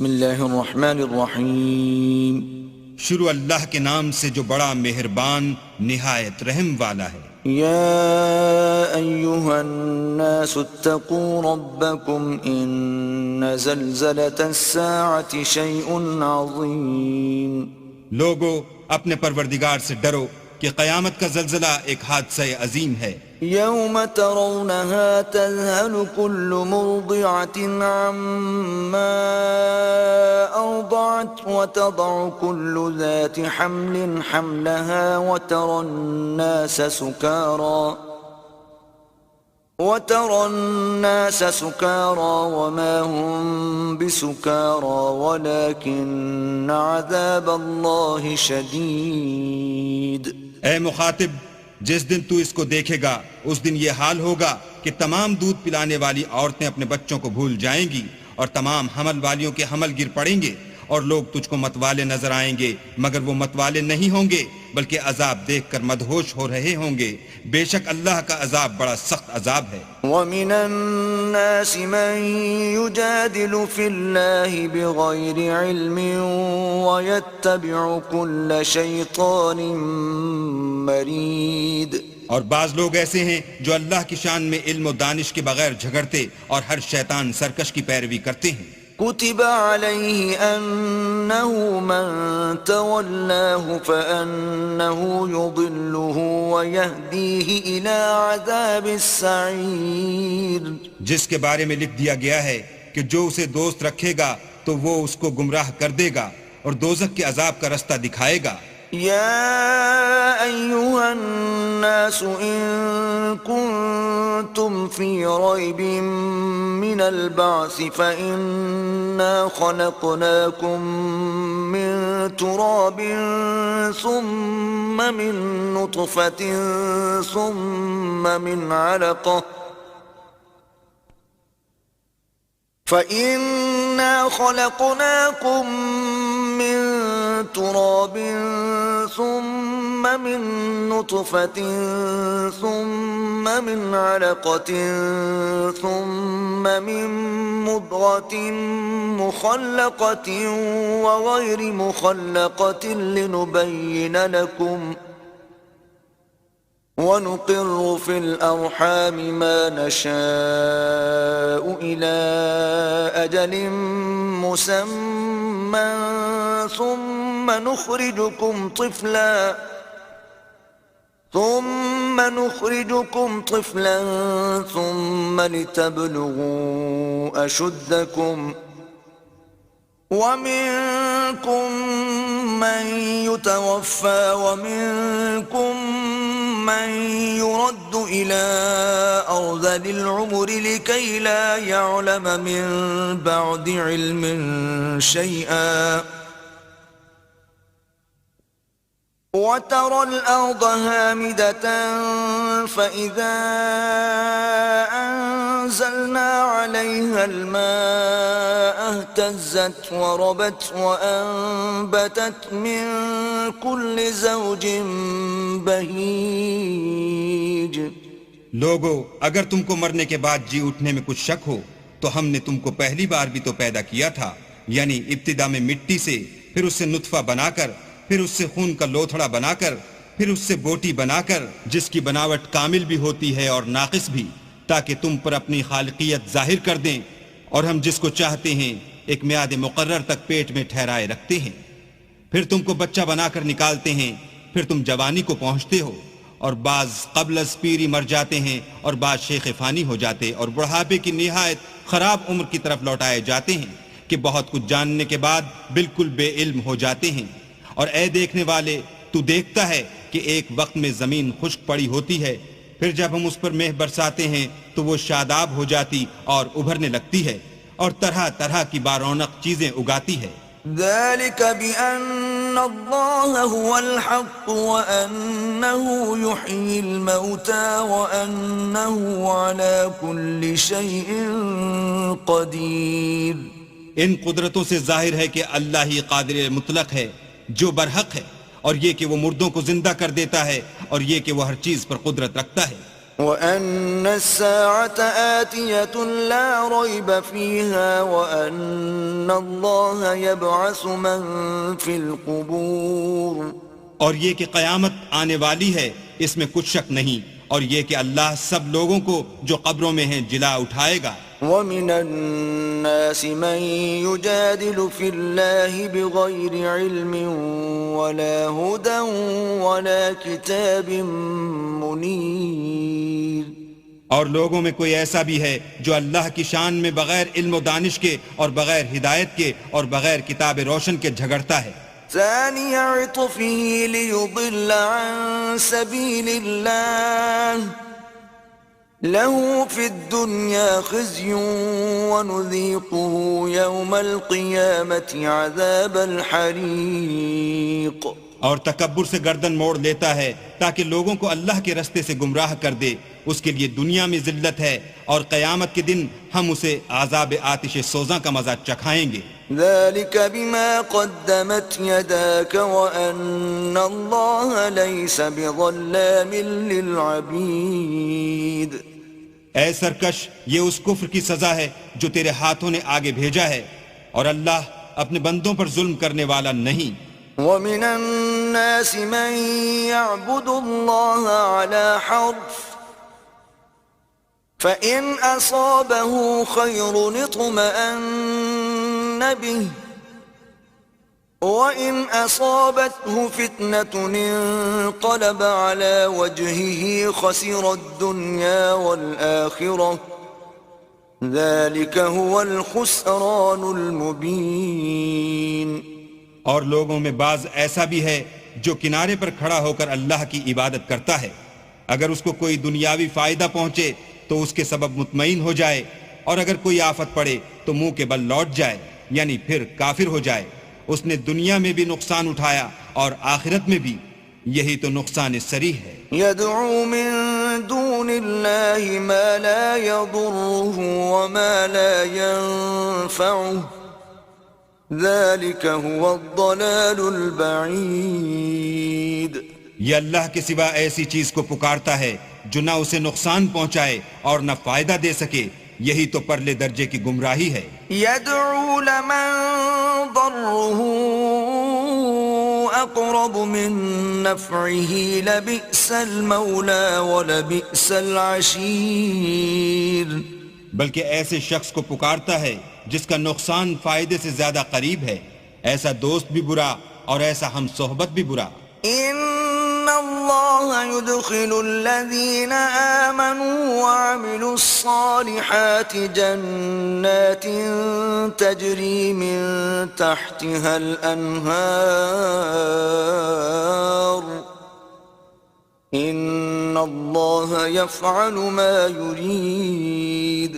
بسم اللہ الرحمن الرحیم شروع اللہ کے نام سے جو بڑا مہربان نہایت رحم والا ہے۔ یا ایہا الناس اتقوا ربکم ان زلزلة الساعة شیء عظیم۔ لوگو اپنے پروردگار سے ڈرو کہ قیامت کا زلزلہ ایک حادثہ عظیم ہے۔ یوم ترونها تذهل كل مرضعة عما أرضعت وتضع كل ذات حمل حملها وترى الناس سكارى وما هم بسكارى ولكن عذاب الله شديد۔ اے مخاطب، جس دن تو اس کو دیکھے گا اس دن یہ حال ہوگا کہ تمام دودھ پلانے والی عورتیں اپنے بچوں کو بھول جائیں گی اور تمام حمل والیوں کے حمل گر پڑیں گے، اور لوگ تجھ کو متوالے نظر آئیں گے مگر وہ متوالے نہیں ہوں گے بلکہ عذاب دیکھ کر مدہوش ہو رہے ہوں گے۔ بے شک اللہ کا عذاب بڑا سخت عذاب ہے۔ وَمِنَ النَّاسِ مَن يُجَادِلُ فِي اللَّهِ بِغَيْرِ عِلْمٍ وَيَتَّبِعُ كُلَّ شَيْطَانٍ مَرِيدٍ۔ اور بعض لوگ ایسے ہیں جو اللہ کی شان میں علم و دانش کے بغیر جھگڑتے اور ہر شیطان سرکش کی پیروی کرتے ہیں۔ كتب عليه أنه من تولاه فأنه يضله ويهديه إلى عذاب السعير۔ جس کے بارے میں لکھ دیا گیا ہے کہ جو اسے دوست رکھے گا تو وہ اس کو گمراہ کر دے گا اور دوزخ کے عذاب کا رستہ دکھائے گا۔ يا أيها الناس إن كنتم في ريب من البعث فإنا خلقناكم من تراب ثم من نطفة ثم من علقة فإنا خلقناكم من تراب ثم من نطفة ثم من علقة ثم من مضغة مخلقة وغير مخلقة لنبين لكم ونقر في الأرحام ما نشاء إلى أجل مسمى ثم نخرجكم طفلا ثم لتبلغوا أشدكم ومنكم من يتوفى ومنكم من يرد إلى أرذل العمر لكي لا يعلم من بعد علم شيئا وترى الأرض هامدة فإذا أنزلنا عليها الماء اهتزت وربت وأنبتت من كل زوج بهيج۔ لوگو اگر تم کو مرنے کے بعد جی اٹھنے میں کچھ شک ہو تو ہم نے تم کو پہلی بار بھی تو پیدا کیا تھا، یعنی ابتدا میں مٹی سے، پھر اس سے نطفہ بنا کر، پھر اس سے خون کا لوتھڑا بنا کر، پھر اس سے بوٹی بنا کر، جس کی بناوٹ کامل بھی ہوتی ہے اور ناقص بھی، تاکہ تم پر اپنی خالقیت ظاہر کر دیں، اور ہم جس کو چاہتے ہیں ایک میعاد مقرر تک پیٹ میں ٹھہرائے رکھتے ہیں۔ پھر تم کو بچہ بنا کر نکالتے ہیں، پھر تم جوانی کو پہنچتے ہو، اور بعض قبل از پیری مر جاتے ہیں اور بعض شیخ فانی ہو جاتے اور بڑھاپے کی نہایت خراب عمر کی طرف لوٹائے جاتے ہیں کہ بہت کچھ جاننے کے بعد بالکل بے علم ہو جاتے ہیں۔ اور اے دیکھنے والے، تو دیکھتا ہے کہ ایک وقت میں زمین خشک پڑی ہوتی ہے، پھر جب ہم اس پر مہ برساتے ہیں تو وہ شاداب ہو جاتی اور ابھرنے لگتی ہے اور طرح طرح کی بارونق چیزیں اگاتی ہے۔ ذلك بأن الله هو الحق وأنه يحيي الموتى وأنه على كل شيء قدير۔ ان قدرتوں سے ظاہر ہے کہ اللہ ہی قادر مطلق ہے جو برحق ہے، اور یہ کہ وہ مردوں کو زندہ کر دیتا ہے، اور یہ کہ وہ ہر چیز پر قدرت رکھتا ہے۔ وَأَنَّ السَّاعَةَ آتِيَةٌ لَا رَيْبَ فِيهَا وَأَنَّ اللَّهَ يَبْعَثُ مَن فِي الْقُبُورِ اور یہ کہ قیامت آنے والی ہے اس میں کچھ شک نہیں، اور یہ کہ اللہ سب لوگوں کو جو قبروں میں ہیں جلا اٹھائے گا۔ وَمِنَ النَّاسِ مَن يُجَادِلُ فِي اللَّهِ بِغَيْرِ عِلْمٍ وَلَا هُدًى وَلَا كِتَابٍ مُنِيرٍ، اور لوگوں میں کوئی ایسا بھی ہے جو اللہ کی شان میں بغیر علم و دانش کے اور بغیر ہدایت کے اور بغیر کتاب روشن کے جھگڑتا ہے۔ ثاني عطفه ليضل عن سبيل الله له في الدنيا خزي ونذيقه يوم القيامة عذاب الحريق۔ اور تکبر سے گردن موڑ لیتا ہے تاکہ لوگوں کو اللہ کے رستے سے گمراہ کر دے، اس کے لیے دنیا میں ذلت ہے اور قیامت کے دن ہم اسے عذاب آتش سوزاں کا مزہ چکھائیں گے۔ ذلك بما قدمت يداك وأن الله ليس بظلام للعبيد۔ اے سرکش، یہ اس کفر کی سزا ہے جو تیرے ہاتھوں نے آگے بھیجا ہے، اور اللہ اپنے بندوں پر ظلم کرنے والا نہیں۔ وَمِنَ النَّاسِ مَن يَعْبُدُ اللَّهَ عَلَى حَرْفٍ فَإِنْ أَصَابَهُ خَيْرٌ اطْمَأَنَّ بِهِ وَإِنْ أَصَابَتْهُ فِتْنَةٌ انقَلَبَ عَلَى وَجْهِهِ خَسِرَ الدُّنْيَا وَالْآخِرَةَ ذَلِكَ هُوَ الْخُسْرَانُ الْمُبِينُ۔ اور لوگوں میں بعض ایسا بھی ہے جو کنارے پر کھڑا ہو کر اللہ کی عبادت کرتا ہے، اگر اس کو کوئی دنیاوی فائدہ پہنچے تو اس کے سبب مطمئن ہو جائے، اور اگر کوئی آفت پڑے تو منہ کے بل لوٹ جائے، یعنی پھر کافر ہو جائے۔ اس نے دنیا میں بھی نقصان اٹھایا اور آخرت میں بھی، یہی تو نقصان صریح ہے۔ يدعو من دون الله ما لا يضره وما لا ينفعه ذلك هو الضلال البعید۔ یہ اللہ کے سوا ایسی چیز کو پکارتا ہے جو نہ اسے نقصان پہنچائے اور نہ فائدہ دے سکے، یہی تو پرلے درجے کی گمراہی ہے۔ يدعو لمن ضره اقرب من نفعه لبئس المولى ولبئس العشیر۔ بلکہ ایسے شخص کو پکارتا ہے جس کا نقصان فائدے سے زیادہ قریب ہے، ایسا دوست بھی برا اور ایسا ہم صحبت بھی برا۔ ان اللہ يدخل الذین آمنوا وعملوا الصالحات جنات تجری من تحتها الانہار ان اللہ یفعل ما یرید۔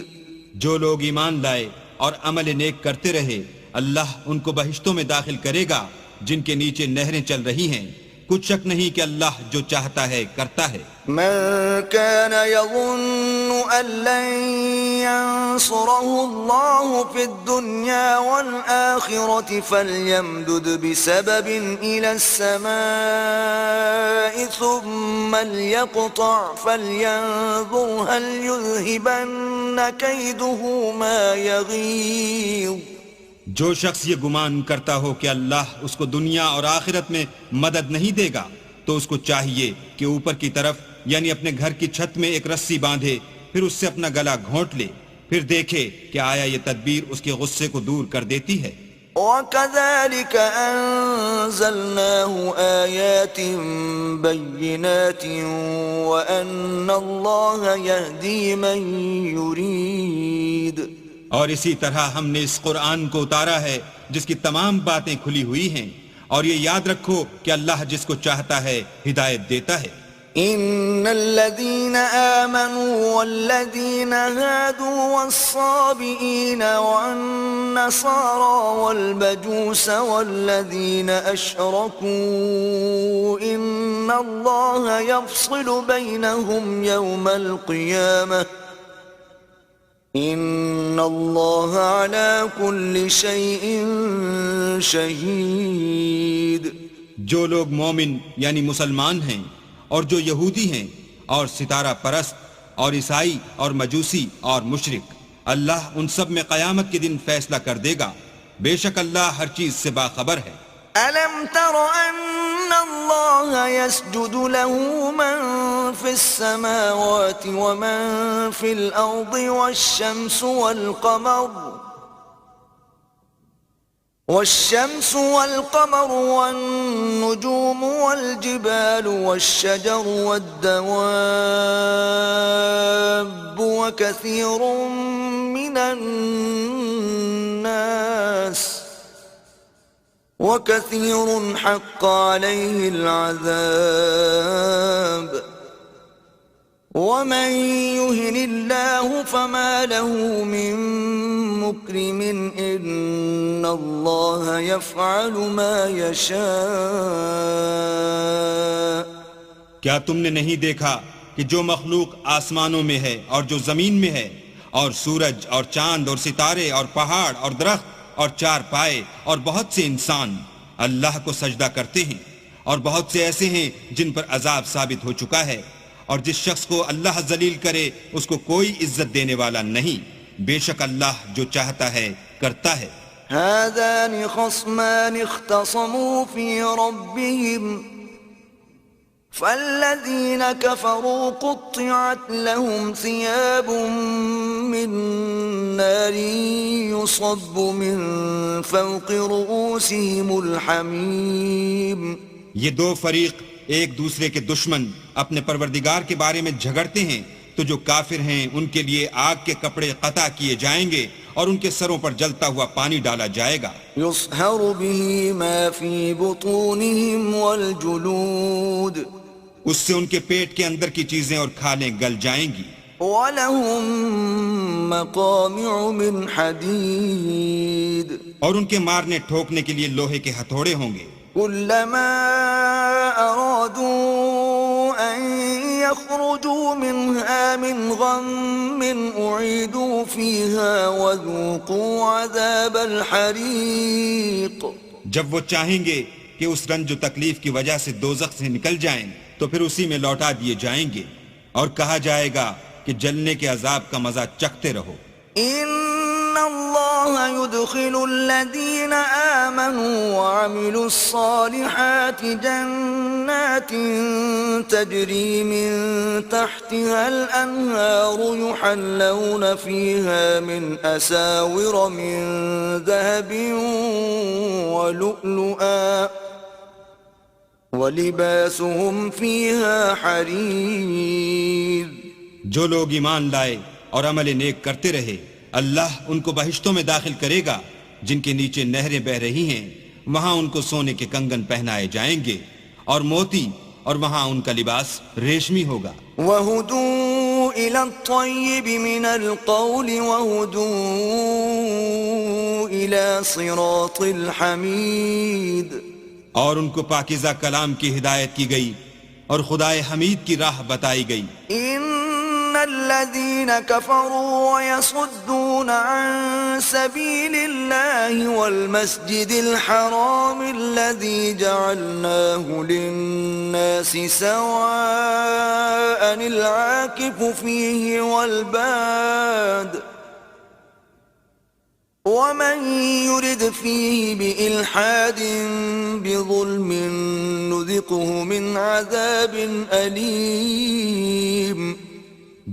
جو لوگ ایمان لائے اور عمل نیک کرتے رہے، اللہ ان کو بہشتوں میں داخل کرے گا جن کے نیچے نہریں چل رہی ہیں، کچھ شک نہیں کہ اللہ جو چاہتا ہے کرتا ہے۔ من كان يظن أن لن ينصره الله في الدنيا والآخرة فليمدد بسبب إلى السماء ثم ليقطع فلينظر هل يذهبن كيده ما يغيظ۔ جو شخص یہ گمان کرتا ہو کہ اللہ اس کو دنیا اور آخرت میں مدد نہیں دے گا تو اس کو چاہیے کہ اوپر کی طرف یعنی اپنے گھر کی چھت میں ایک رسی باندھے، پھر اس سے اپنا گلا گھونٹ لے، پھر دیکھے کہ آیا یہ تدبیر اس کے غصے کو دور کر دیتی ہے۔ وَكَذَلِكَ أَنزَلْنَاهُ آيَاتٍ بَيِّنَاتٍ وَأَنَّ اللَّهَ يَهْدِي مَن يُرِيدُ۔ اور اسی طرح ہم نے اس قرآن کو اتارا ہے جس کی تمام باتیں کھلی ہوئی ہیں، اور یہ یاد رکھو کہ اللہ جس کو چاہتا ہے ہدایت دیتا ہے۔ ان الذين آمنوا والذين هادوا والصابئين والنصارى والمجوس والذين أشركوا إن الله يفصل بينهم يوم القيامة ان اللہ علی کل شیء شہید۔ جو لوگ مومن یعنی مسلمان ہیں اور جو یہودی ہیں اور ستارہ پرست اور عیسائی اور مجوسی اور مشرک، اللہ ان سب میں قیامت کے دن فیصلہ کر دے گا، بے شک اللہ ہر چیز سے باخبر ہے۔ أَلَمْ تَرَ أَنَّ اللَّهَ يَسْجُدُ لَهُ مَن فِي السَّمَاوَاتِ وَمَن فِي الْأَرْضِ والشمس والقمر والنجوم والجبال والشجر والدواب وكثير حق عليه العذاب ومن يهن الله فما له من مكرم إن الله يفعل ما يشاء۔ کیا تم نے نہیں دیکھا کہ جو مخلوق آسمانوں میں ہے اور جو زمین میں ہے، اور سورج اور چاند اور ستارے اور پہاڑ اور درخت اور چار پائے اور بہت سے انسان اللہ کو سجدہ کرتے ہیں، اور بہت سے ایسے ہیں جن پر عذاب ثابت ہو چکا ہے، اور جس شخص کو اللہ ذلیل کرے اس کو کوئی عزت دینے والا نہیں، بے شک اللہ جو چاہتا ہے کرتا ہے۔ هذان خصمان اختصموا في ربهم فالذين كفروا قطعت لهم ثياب من نار يصب من فوق رؤوسهم الحميم۔ یہ دو فریق ایک دوسرے کے دشمن اپنے پروردگار کے بارے میں جھگڑتے ہیں، تو جو کافر ہیں ان کے لیے آگ کے کپڑے قطع کیے جائیں گے اور ان کے سروں پر جلتا ہوا پانی ڈالا جائے گا۔ يصهر به ما في بطونهم والجلود، اس سے ان کے پیٹ کے اندر کی چیزیں اور کھالیں گل جائیں گی۔ وَلَهُم مَّقَامِعُ مِنْ حَدِيدٍ، اور ان کے مارنے ٹھوکنے کے لیے لوہے کے ہتھوڑے ہوں گے۔ كُلَّمَا أَرَادُوا أَن يَخْرُجُوا مِنْهَا مِنْ غَمٍّ أُعِيدُوا فِيهَا وَذُوقُوا عَذَابَ الْحَرِيقِ۔ جب وہ چاہیں گے کہ اس رنج و تکلیف کی وجہ سے دوزخ سے نکل جائیں تو پھر اسی میں لوٹا دیے جائیں گے، اور کہا جائے گا کہ جلنے کے عذاب کا مزہ چکھتے رہو۔ إِنَّ اللَّهَ يُدْخِلُ الَّذِينَ آمَنُوا وَعَمِلُوا الصَّالِحَاتِ جَنَّاتٍ تَجْرِي مِن تَحْتِهَا الْأَنْهَارُ يُحَلَّوْنَ فِيهَا مِنْ أَسَاوِرَ مِن ذَهَبٍ وَلُؤْلُؤًا وَلِبَاسُهُمْ فِيهَا حَرِيرٌ۔ جو لوگ ایمان لائے اور عمل نیک کرتے رہے، اللہ ان کو بہشتوں میں داخل کرے گا جن کے نیچے نہریں بہ رہی ہیں، وہاں ان کو سونے کے کنگن پہنائے جائیں گے اور موتی، اور وہاں ان کا لباس ریشمی ہوگا۔ وَهُدُوا إِلَى الطَّيِّبِ مِنَ الْقَوْلِ وَهُدُوا إِلَى صِرَاطِ الْحَمِيدِ، اور ان کو پاکیزہ کلام کی ہدایت کی گئی اور خدائے حمید کی راہ بتائی گئی۔ إِنَّ الَّذِينَ كَفَرُوا وَيَصُدُّونَ عَن سَبِيلِ اللَّهِ وَالْمَسْجِدِ الْحَرَامِ الَّذِي جَعَلْنَاهُ لِلنَّاسِ سَوَاءً الْعَاكِفُ فِيهِ وَالْبَادِ وَمَن يُرِدْ فِيهِ بِإِلْحَادٍ بِظُلْمٍ نُذِقْهُ مِنْ عَذَابٍ أَلِيمٍ۔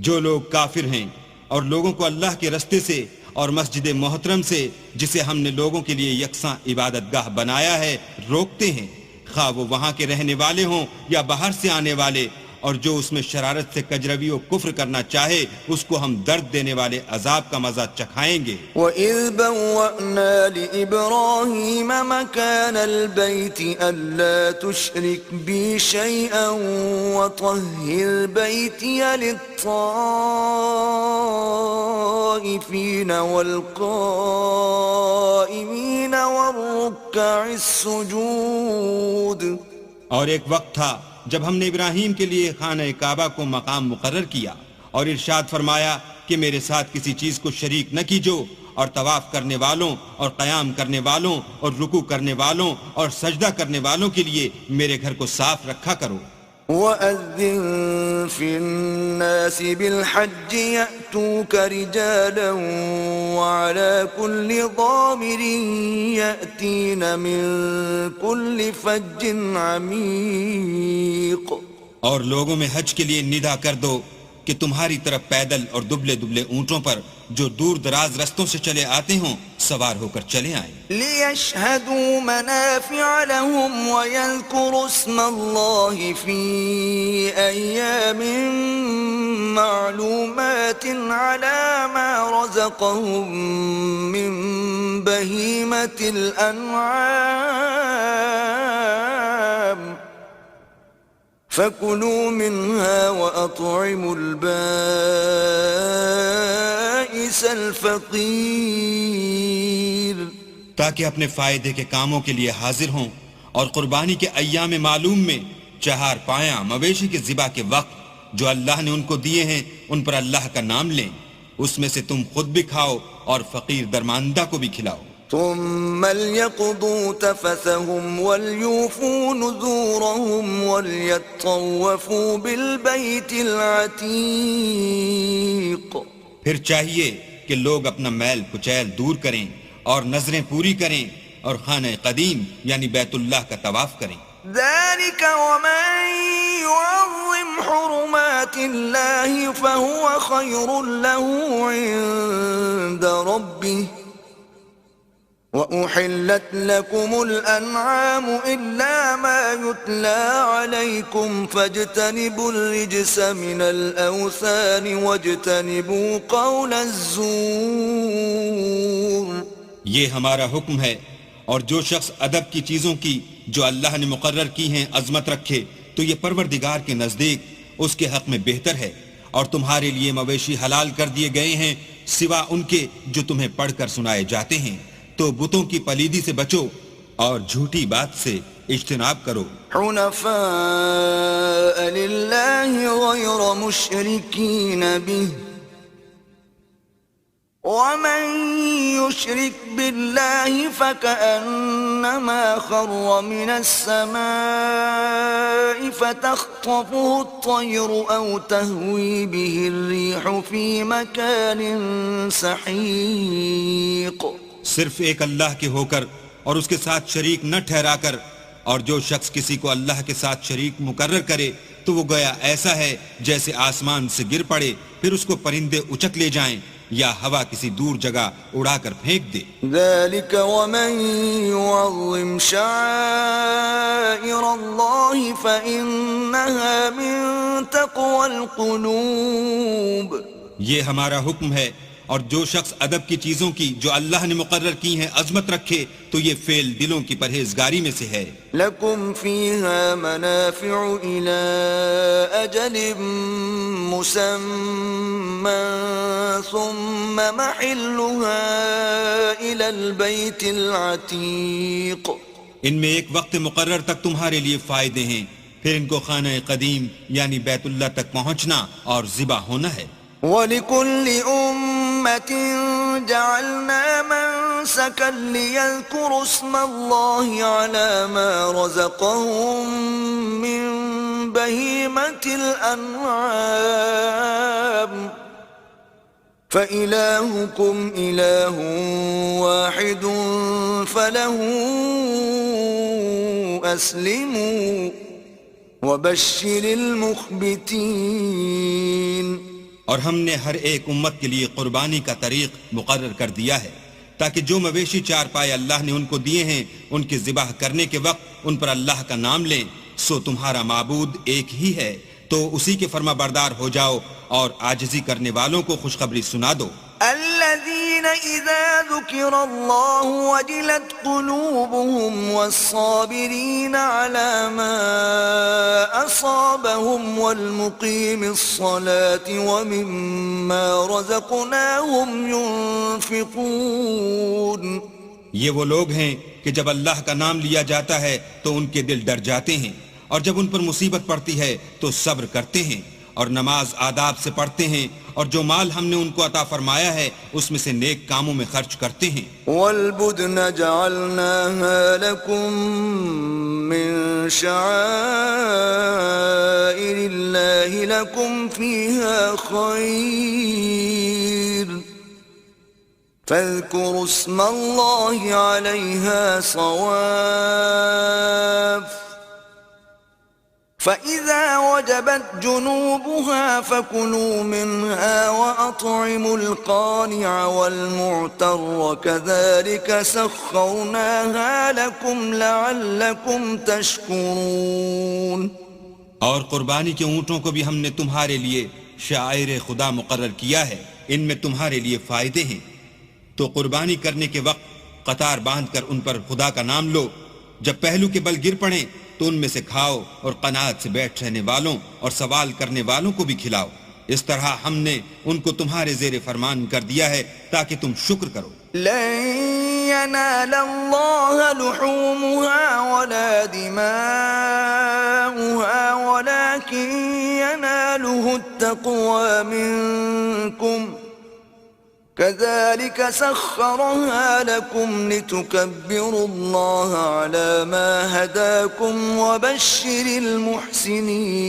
جو لوگ کافر ہیں اور لوگوں کو اللہ کے رستے سے اور مسجد محترم سے، جسے ہم نے لوگوں کے لیے یکساں عبادت گاہ بنایا ہے، روکتے ہیں، خواہ وہ وہاں کے رہنے والے ہوں یا باہر سے آنے والے، اور جو اس میں شرارت سے کجروی و کفر کرنا چاہے اس کو ہم درد دینے والے عذاب کا مزہ چکھائیں گے۔ وَإِذْ بَوَّأْنَا لِإِبْرَاهِيمَ مَكَانَ الْبَيْتِ أَلَّا تُشْرِكْ بِي شَيْئًا وَطَهِّرْ بَيْتِيَ لِلطَّائِفِينَ وَالْقَائِمِينَ وَالرُّكَّعِ السُّجُودِ۔ اور ایک وقت تھا جب ہم نے ابراہیم کے لیے خانہ کعبہ کو مقام مقرر کیا اور ارشاد فرمایا کہ میرے ساتھ کسی چیز کو شریک نہ کیجو، اور طواف کرنے والوں اور قیام کرنے والوں اور رکوع کرنے والوں اور سجدہ کرنے والوں کے لیے میرے گھر کو صاف رکھا کرو۔ وَأَذِّن فِي النَّاسِ بِالْحَجِّ يَأْتُوكَ رِجَالًا وَعَلَى كُلِّ ضَامِرٍ يَأْتِينَ مِنْ كُلِّ فَجٍّ عَمِيقٍ. اور لوگوں میں حج کے لیے ندا کر دو کہ تمہاری طرف پیدل اور دبلے دبلے اونٹوں پر جو دور دراز رستوں سے چلے آتے ہوں سوار ہو کر چلے آئیں. لِيَشْهَدُوا مَنَافِعَ لَهُمْ وَيَذْكُرُوا اسْمَ اللَّهِ فِي أَيَّامٍ مَّعْلُومَاتٍ عَلَى مَا رَزَقَهُم مِّن بَهِيمَةِ الْأَنْعَامِ فَكُلُوا مِنْهَا وَأَطْعِمُوا الْبَائِسَ الْفَقِيرَ. تاکہ اپنے فائدے کے کاموں کے لیے حاضر ہوں اور قربانی کے ایام معلوم میں چہار پایاں مویشی کے ذبح کے وقت جو اللہ نے ان کو دیے ہیں ان پر اللہ کا نام لیں. اس میں سے تم خود بھی کھاؤ اور فقیر درماندہ کو بھی کھلاؤ. ثم ليقضوا تفثهم وليوفوا نذورهم وليطوفوا بالبيت العتيق. پھر چاہیے کہ لوگ اپنا میل کچیل دور کریں اور نظریں پوری کریں اور خانہ قدیم یعنی بیت اللہ کا طواف کریں. ذلك ومن يعظم حرمات الله فهو خير له عند ربه وأحلت لكم الأنعام إلا ما يتلى عليكم فاجتنبوا الرجس من الأوثان واجتنبوا قول الزور. یہ ہمارا حکم ہے اور جو شخص ادب کی چیزوں کی جو اللہ نے مقرر کی ہیں عظمت رکھے تو یہ پروردگار کے نزدیک اس کے حق میں بہتر ہے. اور تمہارے لیے مویشی حلال کر دیے گئے ہیں سوا ان کے جو تمہیں پڑھ کر سنائے جاتے ہیں. تو بتوں کی پلیدی سے بچو اور جھوٹی بات سے اجتناب کرو. حنفاء للہ غیر مشرکین به ومن يشرك بالله فكأنما خر من السماء فتخطفه الطير أو تهوي به الريح في مكان سحيق. صرف ایک اللہ کے ہو کر اور اس کے ساتھ شریک نہ ٹھہرا کر، اور جو شخص کسی کو اللہ کے ساتھ شریک مقرر کرے تو وہ گویا ایسا ہے جیسے آسمان سے گر پڑے پھر اس کو پرندے اچک لے جائیں یا ہوا کسی دور جگہ اڑا کر پھینک دے. ذلك ومن يعظم شعائر الله فإنها من تقوى القلوب. یہ ہمارا حکم ہے اور جو شخص ادب کی چیزوں کی جو اللہ نے مقرر کی ہیں عظمت رکھے تو یہ فعل دلوں کی پرہیزگاری میں سے ہے. لکم فیہا منافع الى اجل مسمى ثم محلها الى البیت العتیق. ان میں ایک وقت مقرر تک تمہارے لیے فائدے ہیں، پھر ان کو خانہ قدیم یعنی بیت اللہ تک پہنچنا اور ذبح ہونا ہے. وَلِكُلِّ أُمَّةٍ جَعَلْنَا مَنسَكًا لِيَذْكُرُوا اسْمَ اللَّهِ عَلَى مَا رَزَقَهُم مِّن بَهِيمَةِ الْأَنْعَامِ فَإِلَٰهُكُمْ إِلَٰهٌ وَاحِدٌ فَلَهُ أَسْلِمُوا وَبَشِّرِ الْمُخْبِتِينَ. اور ہم نے ہر ایک امت کے لیے قربانی کا طریق مقرر کر دیا ہے تاکہ جو مویشی چار پائے اللہ نے ان کو دیے ہیں ان کے ذبح کرنے کے وقت ان پر اللہ کا نام لیں. سو تمہارا معبود ایک ہی ہے تو اسی کے فرما بردار ہو جاؤ اور عاجزی کرنے والوں کو خوشخبری سنا دو. الذين إذا ذكر الله وجلت قلوبهم والصابرين على ما أصابهم والمقيم الصلاة ومما رزقناهم ينفقون. یہ وہ لوگ ہیں کہ جب اللہ کا نام لیا جاتا ہے تو ان کے دل ڈر جاتے ہیں، اور جب ان پر مصیبت پڑتی ہے تو صبر کرتے ہیں، اور نماز آداب سے پڑھتے ہیں اور جو مال ہم نے ان کو عطا فرمایا ہے اس میں سے نیک کاموں میں خرچ کرتے ہیں. والبدن جعلناها لكم من شعائر الله لكم فيها خير فاذكروا اسم الله عليها صواف فإذا وجبت جنوبها فكلوا منها وأطعموا القانع والمعتر كذلك سخرناها لكم لعلكم تشكرون. اور قربانی کے اونٹوں کو بھی ہم نے تمہارے لیے شعائر خدا مقرر کیا ہے، ان میں تمہارے لیے فائدے ہیں. تو قربانی کرنے کے وقت قطار باندھ کر ان پر خدا کا نام لو، جب پہلو کے بل گر پڑیں تو ان میں سے کھاؤ اور قناعت سے بیٹھ رہنے والوں اور سوال کرنے والوں کو بھی کھلاؤ. اس طرح ہم نے ان کو تمہارے زیر فرمان کر دیا ہے تاکہ تم شکر کرو. لن ينال الله لحومها ولا دماؤها ولكن يناله التقوى منكم كذلك سخرها لكم لتكبروا الله على ما هداكم وبشر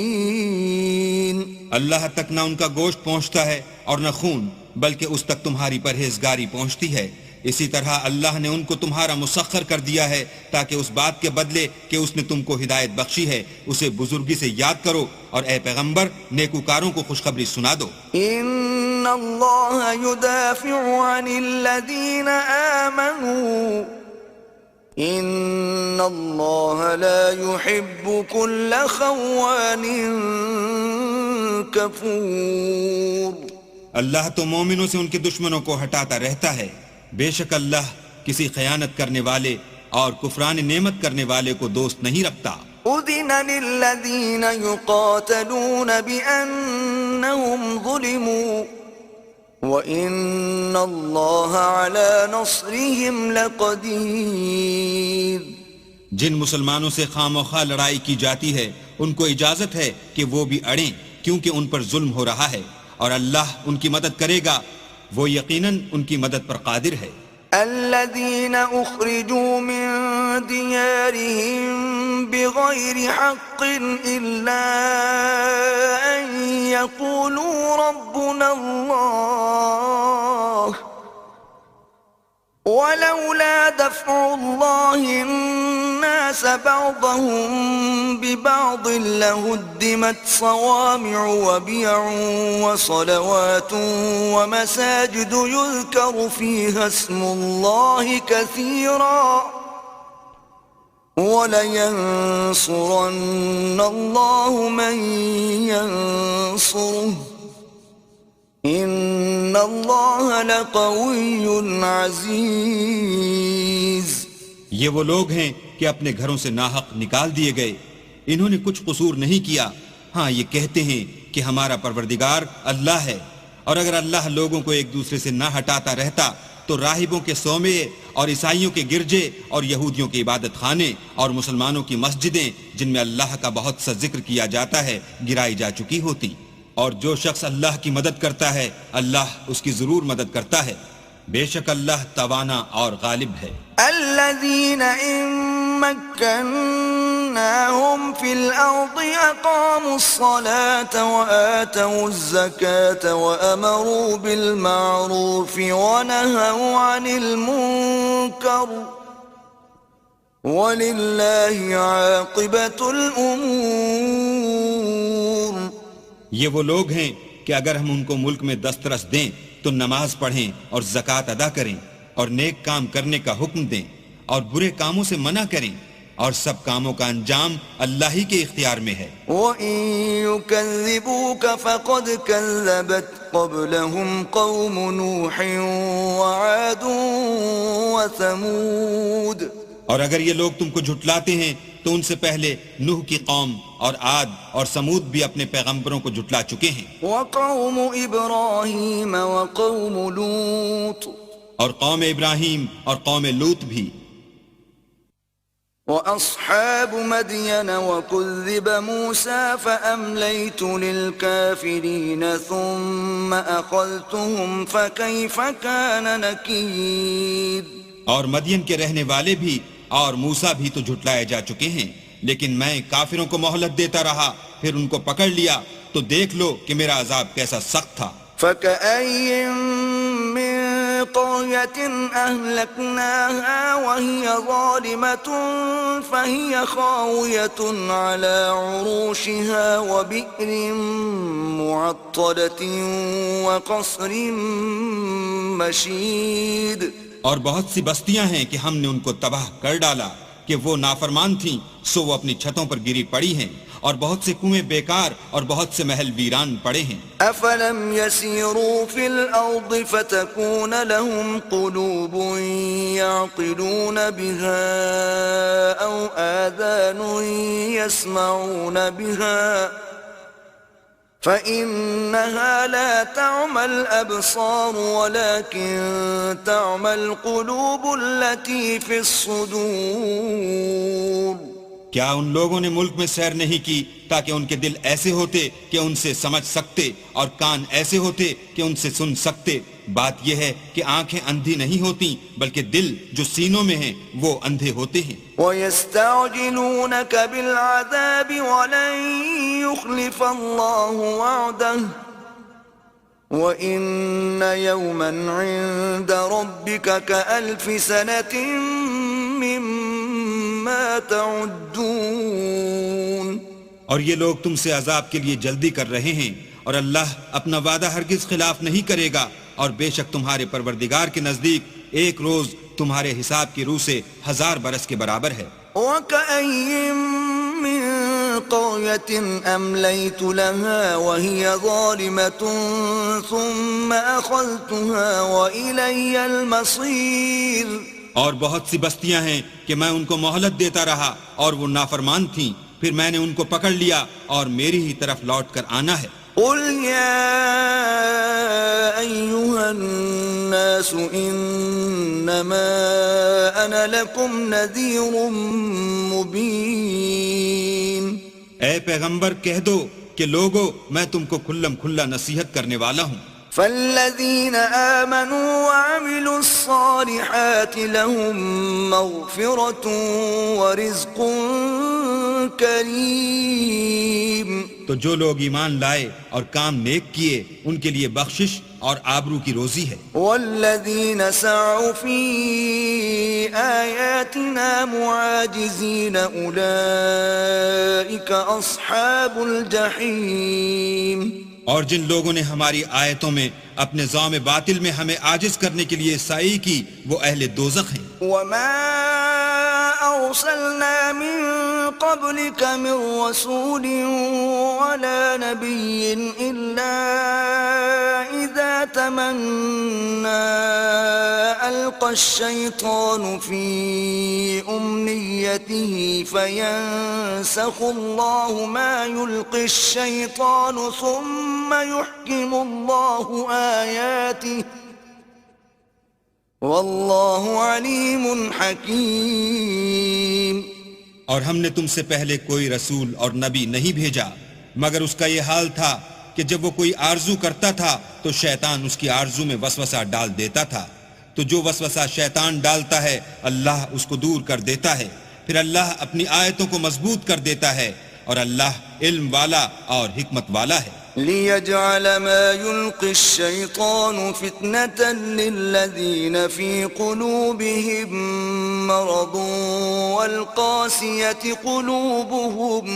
المحسنين. اللہ تک نہ ان کا گوشت پہنچتا ہے اور نہ خون، بلکہ اس تک تمہاری پرہیزگاری پہنچتی ہے. اسی طرح اللہ نے ان کو تمہارا مسخر کر دیا ہے تاکہ اس بات کے بدلے کہ اس نے تم کو ہدایت بخشی ہے اسے بزرگی سے یاد کرو، اور اے پیغمبر نیکوکاروں کو خوشخبری سنا دو. ان اللہ یدافع عن الذین آمنوا ان اللہ لا يحب كل خوان کفور. اللہ تو مومنوں سے ان کے دشمنوں کو ہٹاتا رہتا ہے، بے شک اللہ کسی خیانت کرنے والے اور کفران نعمت کرنے والے کو دوست نہیں رکھتا. اذن للذین یقاتلون بأنہم ظلموا وَإِنَّ اللَّهَ عَلَى نَصْرِهِمْ لَقَدِيرٌ. جن مسلمانوں سے خواہ لڑائی کی جاتی ہے ان کو اجازت ہے کہ وہ بھی اڑیں، کیونکہ ان پر ظلم ہو رہا ہے، اور اللہ ان کی مدد کرے گا، وہ یقیناً ان کی مدد پر قادر ہے. الذين أخرجوا من ديارهم بغير حق إلا أن يقولوا ربنا الله ولولا دفع الله الناس بعضهم ببعض لهدمت صوامع وبيع وصلوات ومساجد يذكر فيها اسم الله كثيرا ولينصرن الله من ينصره ان اللہ لقوی عزیز. یہ وہ لوگ ہیں کہ اپنے گھروں سے ناحق نکال دیے گئے، انہوں نے کچھ قصور نہیں کیا. ہاں یہ کہتے ہیں کہ ہمارا پروردگار اللہ ہے، اور اگر اللہ لوگوں کو ایک دوسرے سے نہ ہٹاتا رہتا تو راہبوں کے صومعے اور عیسائیوں کے گرجے اور یہودیوں کے عبادت خانے اور مسلمانوں کی مسجدیں جن میں اللہ کا بہت سا ذکر کیا جاتا ہے گرائی جا چکی ہوتی. اور جو شخص اللہ کی مدد کرتا ہے اللہ اس کی ضرور مدد کرتا ہے، بے شک اللہ توانا اور غالب ہے. الذين إن مكناهم في الأرض أقاموا الصلاة وآتوا الزكاة وأمروا بالمعروف ونهوا عن المنكر ولله عاقبة الأمور. یہ وہ لوگ ہیں کہ اگر ہم ان کو ملک میں دسترس دیں تو نماز پڑھیں اور زکوٰۃ ادا کریں اور نیک کام کرنے کا حکم دیں اور برے کاموں سے منع کریں، اور سب کاموں کا انجام اللہ ہی کے اختیار میں ہے. وَإِن يُكَذِّبُوكَ فَقَدْ كَذَّبَتْ قَبْلَهُمْ قَوْمُ نُوحٍ وَعَادٌ وَثَمُودَ. اور اگر یہ لوگ تم کو جھٹلاتے ہیں تو ان سے پہلے نوح کی قوم اور عاد اور سمود بھی اپنے پیغمبروں کو جھٹلا چکے ہیں. وَقَوْمُ إِبْرَاهِيمَ وَقَوْمُ لُوطٍ. اور قوم ابراہیم اور قوم لوط بھی. وأصحاب مدين وكذب موسى فأمليت للكافرين ثم أخذتهم فكيف كان نكير. اور مدین کے رہنے والے بھی اور موسیٰ بھی تو جھٹلائے جا چکے ہیں، لیکن میں کافروں کو مہلت دیتا رہا، پھر ان کو پکڑ لیا، تو دیکھ لو کہ میرا عذاب کیسا سخت تھا. فكأي من قرية أهلكناها وهي ظالمة فهي خاوية على عروشها وبئر معطلة وقصر مشيد. اور بہت سی بستیاں ہیں کہ ہم نے ان کو تباہ کر ڈالا کہ وہ نافرمان تھیں، سو وہ اپنی چھتوں پر گری پڑی ہیں، اور بہت سے کنویں بیکار اور بہت سے محل ویران پڑے ہیں. أفلم يسيروا في الأرض فتكون لهم قلوب يعقلون بها أو آذان يسمعون بها فإنها لا تعمى الأبصار ولكن تعمى القلوب التي في الصدور. کیا ان لوگوں نے ملک میں سیر نہیں کی تاکہ ان کے دل ایسے ہوتے کہ ان سے سمجھ سکتے اور کان ایسے ہوتے کہ ان سے سن سکتے؟ بات یہ ہے کہ آنکھیں اندھی نہیں ہوتی بلکہ دل جو سینوں میں ہیں وہ اندھے ہوتے ہیں. وَيَسْتَعْجِلُونَكَ بِالْعَذَابِ وَلَن يُخْلِفَ اللَّهُ وَعْدَهُ وَإِنَّ يَوْمًا عِندَ رَبِّكَ كَأَلْفِ سَنَةٍ مِّمَّا تَعُدُّونَ. اور یہ لوگ تم سے عذاب کے لیے جلدی کر رہے ہیں، اور اللہ اپنا وعدہ ہرگز خلاف نہیں کرے گا، اور بے شک تمہارے پروردگار کے نزدیک ایک روز تمہارے حساب کی روح سے 1000 برس کے برابر ہے. وَكَأَيٍّ مِّن قَرْيَةٍ أَمْلَيْتُ لَهَا وَهِيَ ظَالِمَةٌ ثُمَّ أَخَذْتُهَا وَإِلَيَّ الْمَصِيرُ. اور بہت سی بستیاں ہیں کہ میں ان کو مہلت دیتا رہا اور وہ نافرمان تھیں، پھر میں نے ان کو پکڑ لیا اور میری ہی طرف لوٹ کر آنا ہے. قُلْ يَا أَيُّهَا النَّاسُ إِنَّمَا أَنَا لَكُمْ نَذِيرٌ مُبِينٌ. اے پیغمبر کہہ دو کہ لوگو میں تم کو کھلم کھلا نصیحت کرنے والا ہوں. فالذين آمنوا وعملوا الصالحات لهم مغفرة ورزق کریم. تو جو لوگ ایمان لائے اور کام نیک کیے ان کے لیے بخشش اور آبرو کی روزی ہے. والذین سعوا فی آیاتنا معاجزین اولئک اصحاب الجحیم. اور جن لوگوں نے ہماری آیتوں میں اپنے ظام باطل میں ہمیں عاجز کرنے کے لیے سعی کی وہ اہل دوزخ ہیں. وما أرسلنا من قبلك من رسول ولا نبي إلا إذا تمنى ألقى الشيطان في أمنيته فينسخ الله ما يلقي الشيطان ثم يحكم الله آياته واللہ علیم حکیم. اور ہم نے تم سے پہلے کوئی رسول اور نبی نہیں بھیجا مگر اس کا یہ حال تھا کہ جب وہ کوئی آرزو کرتا تھا تو شیطان اس کی آرزو میں وسوسہ ڈال دیتا تھا، تو جو وسوسہ شیطان ڈالتا ہے اللہ اس کو دور کر دیتا ہے، پھر اللہ اپنی آیتوں کو مضبوط کر دیتا ہے، اور اللہ علم والا اور حکمت والا ہے. لِيَجْعَلَ مَا يُلْقِي الشَّيْطَانُ فِتْنَةً لِلَّذِينَ فِي قُلُوبِهِم مَّرَضٌ وَالْقَاسِيَةِ قُلُوبُهُمْ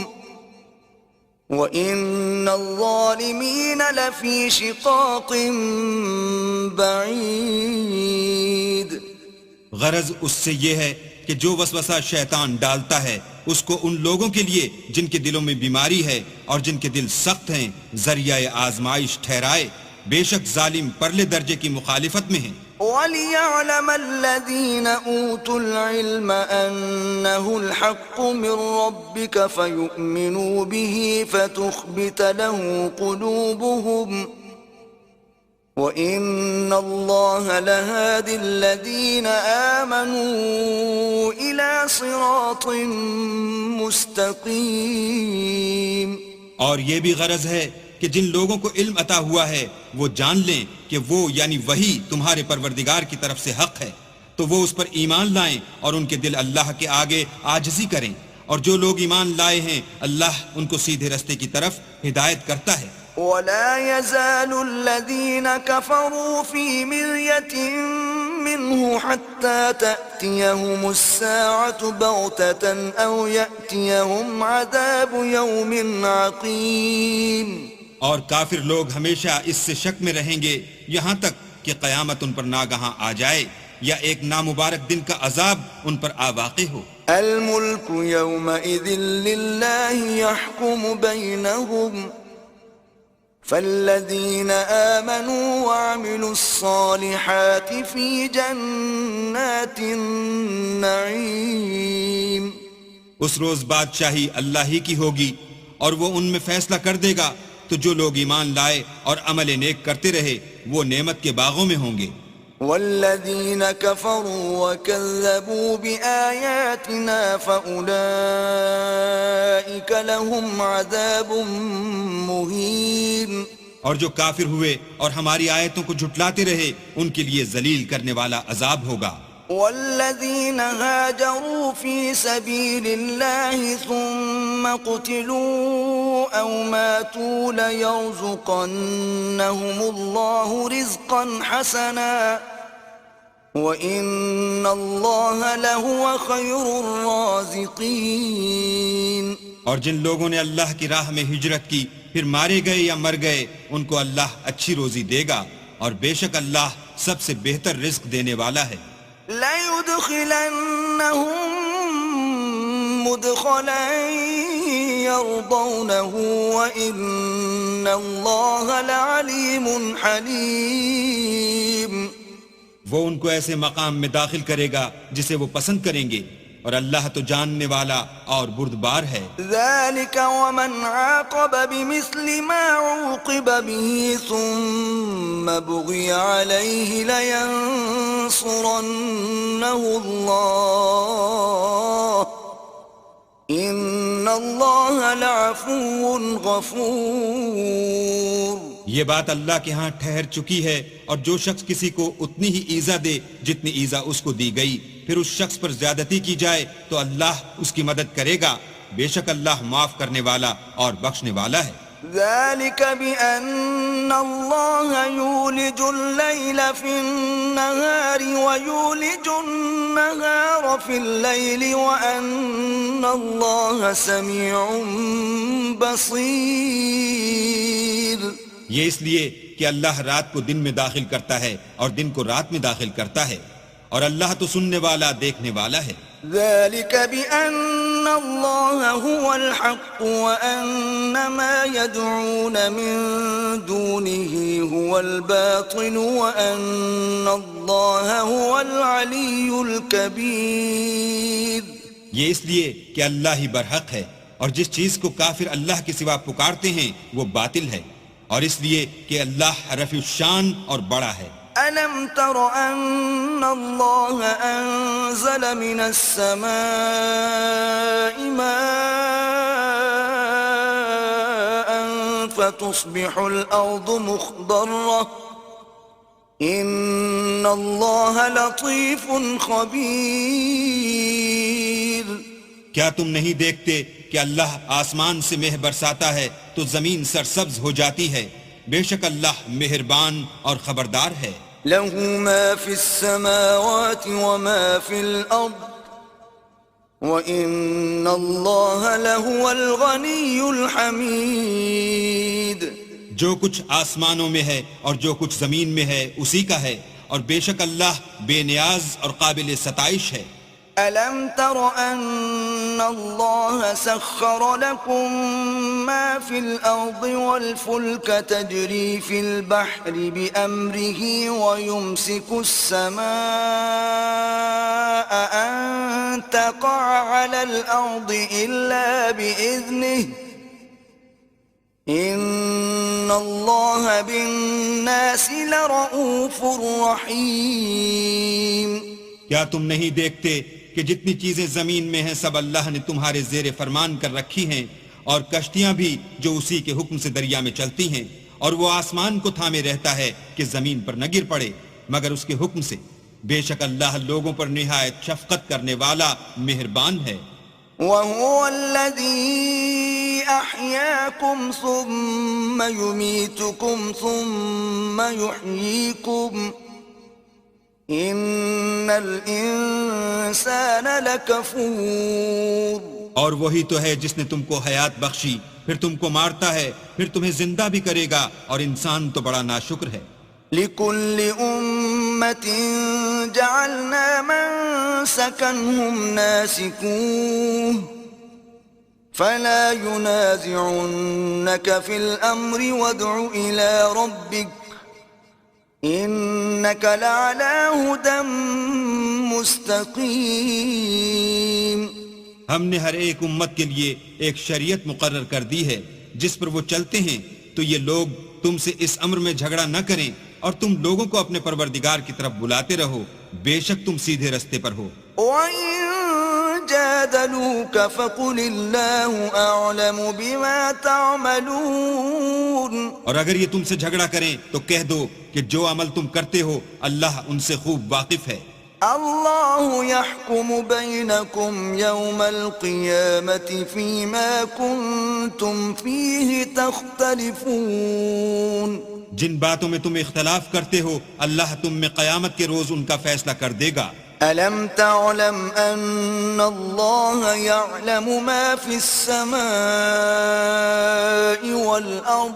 وَإِنَّ الظَّالِمِينَ لَفِي شِقَاقٍ بَعِيدٍ. غرض اس سے یہ ہے کہ جو وسوسہ شیطان ڈالتا ہے اس کو ان لوگوں کے لیے جن کے دلوں میں بیماری ہے اور جن کے دل سخت ہیں ذریعہ آزمائش ٹھہرائے، بے شک ظالم پرلے درجے کی مخالفت میں ہیں. وَلِيَعْلَمَ الَّذِينَ أُوتُوا الْعِلْمَ أَنَّهُ الْحَقُّ مِنْ رَبِّكَ فَيُؤْمِنُوا بِهِ فَتُخْبِتَ لَهُ قُلُوبُهُمْ وَإِنَّ اللَّهَ لَهَادِ الَّذِينَ آمَنُوا إِلَى صراط مستقيم. اور یہ بھی غرض ہے کہ جن لوگوں کو علم عطا ہوا ہے وہ جان لیں کہ وہ یعنی وہی تمہارے پروردگار کی طرف سے حق ہے، تو وہ اس پر ایمان لائیں اور ان کے دل اللہ کے آگے عاجزی کریں، اور جو لوگ ایمان لائے ہیں اللہ ان کو سیدھے رستے کی طرف ہدایت کرتا ہے. ولا يزال الذين كفروا في مرية منه حتى تأتيهم الساعة بغتة أو يأتيهم عذاب يوم عقيم. اور کافر لوگ ہمیشہ اس سے شک میں رہیں گے یہاں تک کہ قیامت ان پر ناگہاں آ جائے یا ایک نامبارک دن کا عذاب ان پر آ واقع ہو. الملك يومئذ لله يحكم بينهم فالذين آمنوا وعملوا الصالحات في جنات النعيم. اس روز بادشاہی اللہ ہی کی ہوگی اور وہ ان میں فیصلہ کر دے گا، تو جو لوگ ایمان لائے اور عمل نیک کرتے رہے وہ نعمت کے باغوں میں ہوں گے. والذين كفروا وكذبوا بآياتنا فأولئك لهم عذاب مهين. اور جو کافر ہوئے اور ہماری آیتوں کو جھٹلاتے رہے ان کے لیے ذلیل کرنے والا عذاب ہوگا. والذين هاجروا في سبيل الله ثم قتلوا أو ماتوا ليرزقنهم الله رزقا حسنا وإن الله لهو خير الرازقين. اور جن لوگوں نے اللہ کی راہ میں ہجرت کی پھر مارے گئے یا مر گئے ان کو اللہ اچھی روزی دے گا، اور بے شک اللہ سب سے بہتر رزق دینے والا ہے. لَيُدْخِلَنَّهُمْ مُدْخَلًا يَرْضَوْنَهُ وَإِنَّ اللَّهَ لَعَلِيمٌ حَلِيمٌ. وہ ان کو ایسے مقام میں داخل کرے گا جسے وہ پسند کریں گے، اور اللہ تو جاننے والا اور بردبار ہے. ذَلِكَ وَمَنْ عَاقَبَ بِمِثْلِ مَا عُوقِبَ بِهِ ثُمَّ بُغِيَ عَلَيْهِ لَيَنصُرَنَّهُ اللَّهُ إِنَّ اللَّهَ لَعَفُوٌّ غَفُورٌ. یہ بات اللہ کے ہاں ٹھہر چکی ہے، اور جو شخص کسی کو اتنی ہی ایذا دے جتنی ایذا اس کو دی گئی، پھر اس شخص پر زیادتی کی جائے تو اللہ اس کی مدد کرے گا، بے شک اللہ معاف کرنے والا اور بخشنے والا ہے. ذَلِكَ بِأَنَّ اللَّهَ يُولِجُ اللَّيْلَ فِي النَّهَارِ وَيُولِجُ النَّهَارَ فِي اللَّيْلِ وَأَنَّ اللَّهَ سَمِيعٌ بَصِيرٌ. یہ اس لیے کہ اللہ رات کو دن میں داخل کرتا ہے اور دن کو رات میں داخل کرتا ہے، اور اللہ تو سننے والا دیکھنے والا ہے. ذَلِكَ بِأَنَّ اللَّهَ هُوَ الْحَقُّ وَأَنَّ مَا يَدْعُونَ مِن دُونِهِ هُوَ الْبَاطِلُ وَأَنَّ اللَّهَ هُوَ الْعَلِيُّ الْكَبِيرُ. یہ اس لیے کہ اللہ ہی برحق ہے، اور جس چیز کو کافر اللہ کے سوا پکارتے ہیں وہ باطل ہے، اور اس لیے کہ اللہ رفیع الشان اور بڑا ہے. أَلَمْ تَرَ أَنَّ اللَّهَ أَنزَلَ مِنَ السَّمَاءِ مَاءً فَتُصْبِحُ الْأَرْضُ مُخْضَرَّةً إِنَّ اللَّهَ لَطِيفٌ خَبِيرٌ. کیا تم نہیں دیکھتے کہ اللہ آسمان سے مہ برساتا ہے تو زمین سرسبز ہو جاتی ہے، بے شک اللہ مہربان اور خبردار ہے. له ما في السماوات وما في الأرض وَإِنَّ اللَّهَ لَهُوَ الْغَنِيُّ الْحَمِيدُ. جو کچھ آسمانوں میں ہے اور جو کچھ زمین میں ہے اسی کا ہے، اور بے شک اللہ بے نیاز اور قابل ستائش ہے. أَلَمْ تَرَ أَنَّ اللَّهَ سَخَّرَ لَكُم مَّا فِي الْأَرْضِ وَالْفُلْكَ تَجْرِي فِي الْبَحْرِ بِأَمْرِهِ وَيُمْسِكُ السَّمَاءَ أَن تَقَعَ عَلَى الْأَرْضِ إِلَّا بِإِذْنِهِ إِنَّ اللَّهَ بِالنَّاسِ لَرَءُوفٌ رَحِيمٌ. کیا تم نہیں دیکھتے کہ جتنی چیزیں زمین میں ہیں سب اللہ نے تمہارے زیر فرمان کر رکھی ہیں، اور کشتیاں بھی جو اسی کے حکم سے دریا میں چلتی ہیں، اور وہ آسمان کو تھامے رہتا ہے کہ زمین پر نہ گر پڑے مگر اس کے حکم سے۔ بے شک اللہ لوگوں پر نہایت شفقت کرنے والا مہربان ہے۔ وهو الذي أحياكم ثم يميتكم ثم يحييكم إن الإنسان لكفور۔ اور وہی تو ہے جس نے تم کو حیات بخشی، پھر تم کو مارتا ہے، پھر تمہیں زندہ بھی کرے گا، اور انسان تو بڑا ناشکر ہے۔ لكل أمة جعلنا منسكا هم ناسكوه فلا ينازعنك في الأمر وادع إلى ربك إنك لعلى هدى مستقيم۔ ہم نے ہر ایک امت کے لیے ایک شریعت مقرر کر دی ہے جس پر وہ چلتے ہیں، تو یہ لوگ تم سے اس امر میں جھگڑا نہ کریں، اور تم لوگوں کو اپنے پروردگار کی طرف بلاتے رہو، بے شک تم سیدھے رستے پر ہو۔ وَإِن جَادَلُوكَ فَقُلِ اللَّهُ أَعْلَمُ بِمَا تَعْمَلُونَ۔ اور اگر یہ تم سے جھگڑا کریں تو کہہ دو کہ جو عمل تم کرتے ہو اللہ ان سے خوب واقف ہے۔ اللہ يحكم بينكم يوم القيامة فيما كنتم فيه تختلفون۔ جن باتوں میں تم اختلاف کرتے ہو اللہ تم میں قیامت کے روز ان کا فیصلہ کر دے گا۔ ألم تعلم أن الله يعلم ما في السماء والأرض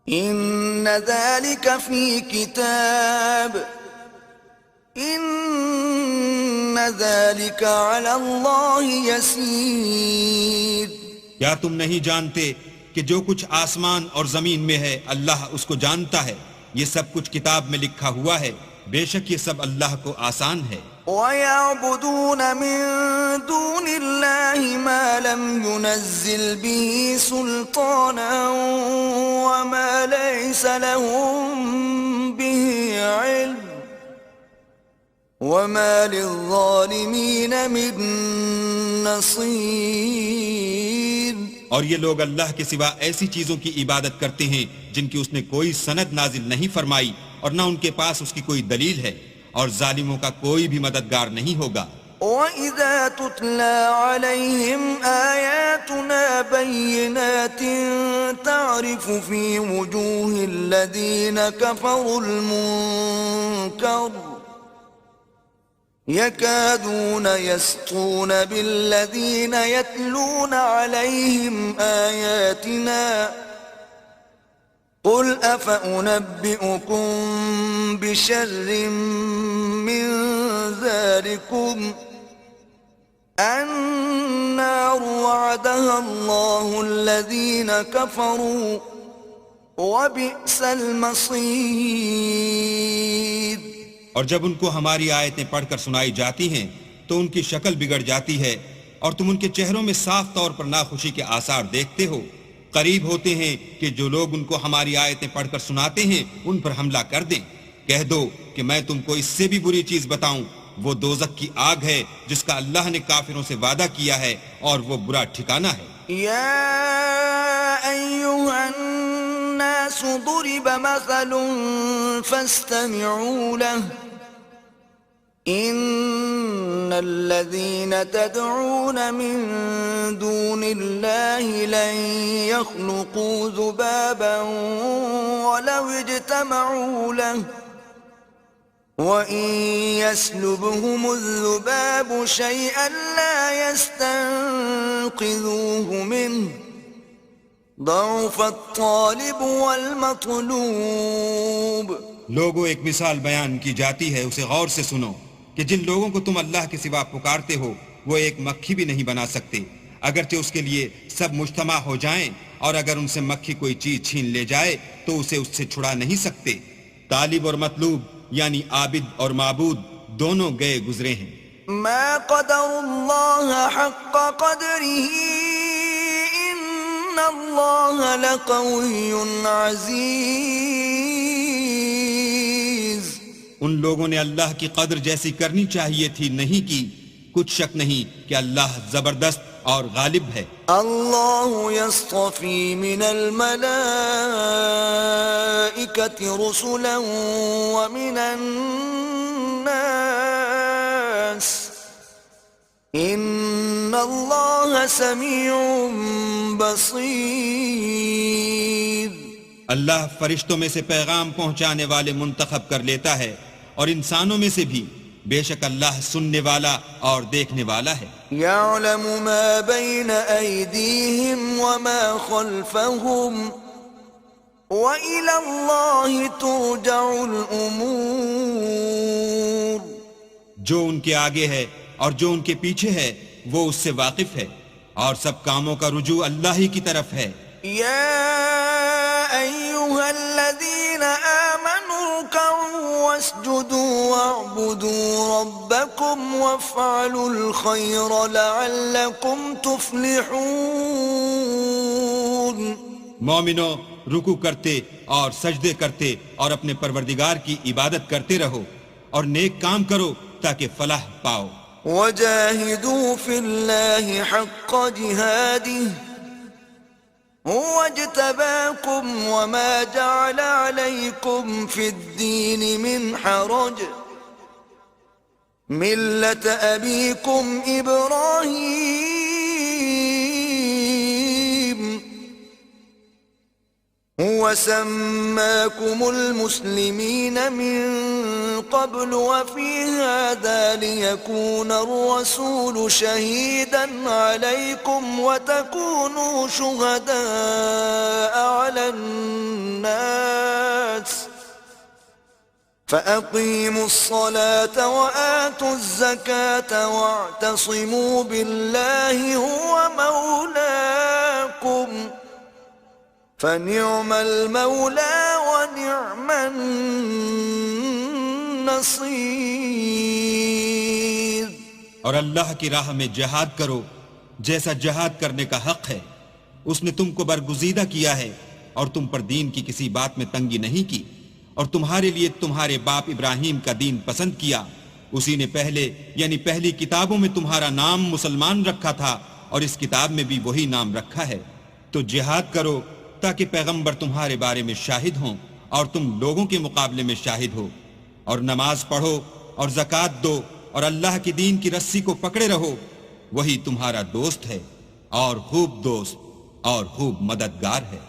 إن ذلك في كتاب إن ذلك على الله يسير۔ کیا تم نہیں جانتے کہ جو کچھ آسمان اور زمین میں ہے اللہ اس کو جانتا ہے، یہ سب کچھ کتاب میں لکھا ہوا ہے، بے شک یہ سب اللہ کو آسان ہے۔ وَيَعْبُدُونَ مِن دُونِ اللَّهِ مَا لَمْ يُنَزِّلْ بِهِ سُلْطَانًا وَمَا لَيْسَ لَهُم بِهِ عِلْمٌ وَمَا لِلظَّالِمِينَ مِن نَصِيرٍ۔ اور یہ لوگ اللہ کے سوا ایسی چیزوں کی عبادت کرتے ہیں جن کی اس نے کوئی سند نازل نہیں فرمائی، اور نہ ان کے پاس اس کی کوئی دلیل ہے، اور ظالموں کا کوئی بھی مددگار نہیں ہوگا۔ وَإِذَا تُتْلَى عَلَيْهِمْ آيَاتُنَا بَيِّنَاتٍ تَعْرِفُ فِي وُجُوهِ الَّذِينَ كَفَرُوا الْمُنكَرَ يَكَادُونَ يَسْطُونَ بِالَّذِينَ يَتْلُونَ عَلَيْهِمْ آيَاتِنَا قُلْ أَفَأُنَبِّئُكُم بِشَرٍّ مِّن ذَلِكُمْ النَّارُ وَعَدَهَا اللَّهُ الَّذِينَ كَفَرُوا وَبِئْسَ الْمَصِيرُ۔ اور جب ان کو ہماری آیتیں پڑھ کر سنائی جاتی ہیں تو ان کی شکل بگڑ جاتی ہے، اور تم ان کے چہروں میں صاف طور پر ناخوشی کے آثار دیکھتے ہو۔ قریب ہوتے ہیں کہ جو لوگ ان کو ہماری آیتیں پڑھ کر سناتے ہیں ان پر حملہ کر دیں۔ کہہ دو کہ میں تم کو اس سے بھی بری چیز بتاؤں، وہ دوزخ کی آگ ہے جس کا اللہ نے کافروں سے وعدہ کیا ہے، اور وہ برا ٹھکانہ ہے۔ یا ایھا الناس ضرب مثل فاستمعوا له ان الذين تدعون من دون الله لن يخلقوا ذبابا ولو اجتمعوا له وَإِن يَسْلُبْهُمُ الذُّبَابُ شَيْئًا لَّا يَسْتَنقِذُوهُ مِنْهُ ضَعُفَ الطَّالِبُ وَالْمَطْلُوبُ۔ لوگوں ایک مثال بیان کی جاتی ہے، اسے غور سے سنو کہ جن لوگوں کو تم اللہ کے سوا پکارتے ہو وہ ایک مکھی بھی نہیں بنا سکتے، اگرچہ اس کے لیے سب مجتمع ہو جائیں، اور اگر ان سے مکھی کوئی چیز چھین لے جائے تو اسے اس سے چھڑا نہیں سکتے۔ طالب اور مطلوب یعنی عابد اور معبود دونوں گئے گزرے ہیں۔ ما قدر اللہ حق قدره ان اللہ لقوی عزیز۔ ان لوگوں نے اللہ کی قدر جیسی کرنی چاہیے تھی نہیں کی. کچھ شک نہیں کہ اللہ زبردست اور غالب ہے. اللہ یصطفی من الملائکۃ رسلا ومن الناس ان اللہ سمیع بصیر. اللہ فرشتوں میں سے پیغام پہنچانے والے منتخب کر لیتا ہے اور انسانوں میں سے بھی. بے شک اللہ سننے والا اور دیکھنے والا ہے. یعلم ما بین ایدیہم وما خلفہم وإلی اللہ ترجع الامور. جو ان کے آگے ہے اور جو ان کے پیچھے ہے وہ اس سے واقف ہے اور سب کاموں کا رجوع اللہ ہی کی طرف ہے. یا ایہا الذین آمنوا ارکعوا واسجدوا واعبدوا ربکم وافعلوا الخیر لعلکم تفلحون. مومنو رکوع کرتے اور سجدے کرتے اور اپنے پروردگار کی عبادت کرتے رہو اور نیک کام کرو تاکہ فلاح پاؤ. وجاہدوا فی اللہ حق جہادہ هو اجتباكم وما جعل عليكم في الدين من حرج ملة أبيكم إبراهيم هو سماكم المسلمين من قبل وفي هذا ليكون الرسول شهيدا عليكم وتكونوا شهداء على الناس فأقيموا الصلاة وآتوا الزكاة واعتصموا بالله هو مولاكم فنعم المولى ونعم النصير. اور اللہ کی راہ میں جہاد کرو جیسا جہاد کرنے کا حق ہے. اس نے تم کو برگزیدہ کیا ہے اور تم پر دین کی کسی بات میں تنگی نہیں کی اور تمہارے لیے تمہارے باپ ابراہیم کا دین پسند کیا. اسی نے پہلے یعنی پہلی کتابوں میں تمہارا نام مسلمان رکھا تھا اور اس کتاب میں بھی وہی نام رکھا ہے. تو جہاد کرو تاکہ پیغمبر تمہارے بارے میں شاہد ہوں اور تم لوگوں کے مقابلے میں شاہد ہو. اور نماز پڑھو اور زکوٰۃ دو اور اللہ کے دین کی رسی کو پکڑے رہو. وہی تمہارا دوست ہے اور خوب دوست اور خوب مددگار ہے.